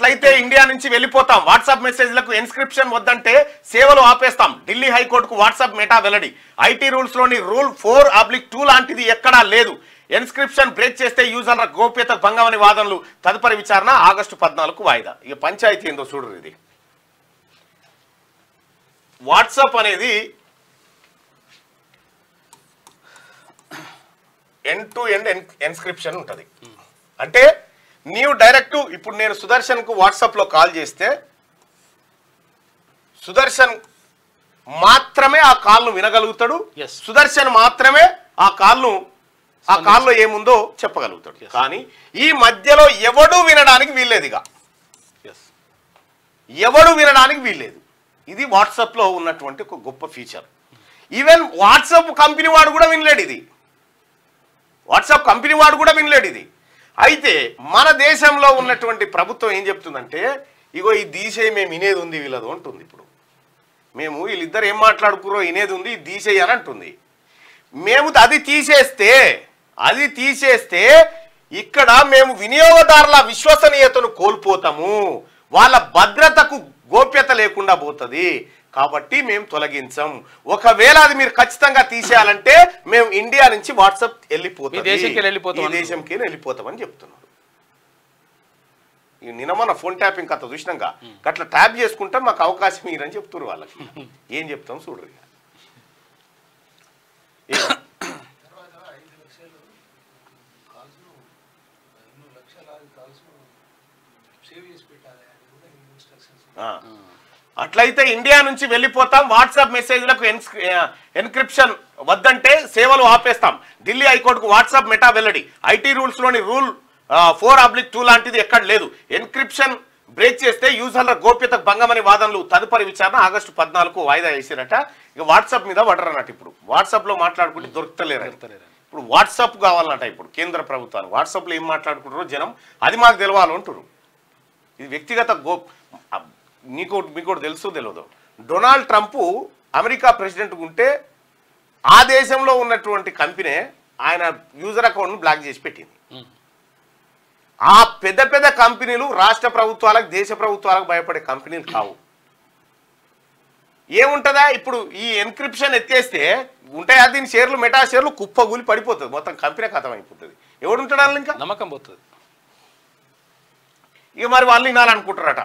అట్లయితే ఇండియా నుంచి వెళ్ళిపోతాం, వాట్సాప్ మెసేజ్లకు ఎన్స్క్రిప్షన్ వద్దంటే సేవలు ఆపేస్తాం, ఢిల్లీ హైకోర్టుకు వాట్సాప్ మెటా వెల్లడి, ఐటీ రూల్స్ లోని రూల్ 4/2 లాంటిది ఎక్కడా లేదు, ఎన్స్క్రిప్షన్ బ్రేక్ చేస్తే యూజర్ల గోప్యత భంగం అని వాదనలు, తదుపరి విచారణ ఆగస్టు 14కు వాయిదా. ఇక పంచాయతీ ఏందో చూడరు. ఇది వాట్సాప్ అనేది ఎండ్ టు ఎండ్ ఎన్స్క్రిప్షన్ ఉంటుంది. అంటే నీవు డైరెక్ట్ ఇప్పుడు నేను సుదర్శన్కు వాట్సాప్లో కాల్ చేస్తే సుదర్శన్ మాత్రమే ఆ కాల్ను వినగలుగుతాడు, సుదర్శన్ మాత్రమే ఆ కాల్లో ఏముందో చెప్పగలుగుతాడు. కానీ ఈ మధ్యలో ఎవడు వినడానికి వీల్లేదుగా, ఎవడు వినడానికి వీల్లేదు. ఇది వాట్సాప్లో ఉన్నటువంటి ఒక గొప్ప ఫీచర్. ఈవెన్ వాట్సాప్ కంపెనీ వాడు కూడా వినలేడు ఇది, వాట్సాప్ కంపెనీ వాడు కూడా వినలేడు ఇది. అయితే మన దేశంలో ఉన్నటువంటి ప్రభుత్వం ఏం చెప్తుందంటే, ఇగో ఈ తీసేయి మేము వినేది ఉంది వీళ్ళదు అంటుంది. ఇప్పుడు మేము వీళ్ళిద్దరు ఏం మాట్లాడుకురో వినేది ఉంది, తీసేయి అని అంటుంది. మేము అది తీసేస్తే ఇక్కడ మేము వినియోగదారుల విశ్వసనీయతను కోల్పోతాము, వాళ్ళ భద్రతకు గోప్యత లేకుండా పోతుంది, కాబట్టి మేము తొలగించాం. ఒకవేళ అది మీరు ఖచ్చితంగా తీసేయాలంటే మేము ఇండియా నుంచి వాట్సాప్ వెళ్ళిపోతాం, దేశంకి వెళ్ళిపోతామని చెప్తున్నారు. నిన్న మన ఫోన్ ట్యాపింగ్ కథ చూసినాక అట్లా ట్యాప్ చేసుకుంటే మాకు అవకాశం ఇరని చెప్తున్నారు. వాళ్ళకి ఏం చెప్తాం చూడరు. అట్లయితే ఇండియా నుంచి వెళ్ళిపోతాం, వాట్సాప్ మెసేజ్లకు ఎన్క్రిప్షన్ వద్దంటే సేవలు ఆపేస్తాం, ఢిల్లీ హైకోర్టుకు వాట్సాప్ మెటా వెల్లడి, ఐటీ రూల్స్ లోని రూల్ 4/2 లాంటిది ఎక్కడ లేదు, ఎన్క్రిప్షన్ బ్రేక్ చేస్తే యూజర్ల గోప్యత భంగమని వాదనలు, తదుపరి విచారణ ఆగస్టు 14కు వాయిదా వేసిరట. ఇక వాట్సాప్ మీద పడరన్నట్టు. ఇప్పుడు వాట్సాప్ లో మాట్లాడుకుంటే దొరుకుతలేరు. ఇప్పుడు వాట్సాప్ కావాలన్నట. ఇప్పుడు కేంద్ర ప్రభుత్వాలు వాట్సాప్ లో ఏం మాట్లాడుకుంటారో జనం అది మాకు తెలవాలి అంటారు. ఇది వ్యక్తిగత మీకు తెలుసో తెలియదు, డొనాల్డ్ ట్రంప్ అమెరికా ప్రెసిడెంట్ ఉంటే ఆ దేశంలో ఉన్నటువంటి కంపెనీ ఆయన యూజర్ అకౌంట్ను బ్లాక్ చేసి పెట్టింది. ఆ పెద్ద పెద్ద కంపెనీలు రాష్ట్ర ప్రభుత్వాలకు దేశ ప్రభుత్వాలకు భయపడే కంపెనీలు కావు. ఏముంటుందా ఇప్పుడు ఈ ఎన్క్రిప్షన్ ఎత్తేస్తే ఉంటాయా దీని షేర్లు, మెటా షేర్లు కుప్పగూలి పడిపోతుంది, మొత్తం కంపెనీ ఖతం అయిపోతుంది. ఎవడు ఉంటాడు ఇంకా నమ్మకం పోతుంది. ఇక మరి వాళ్ళు వినాలనుకుంటారట.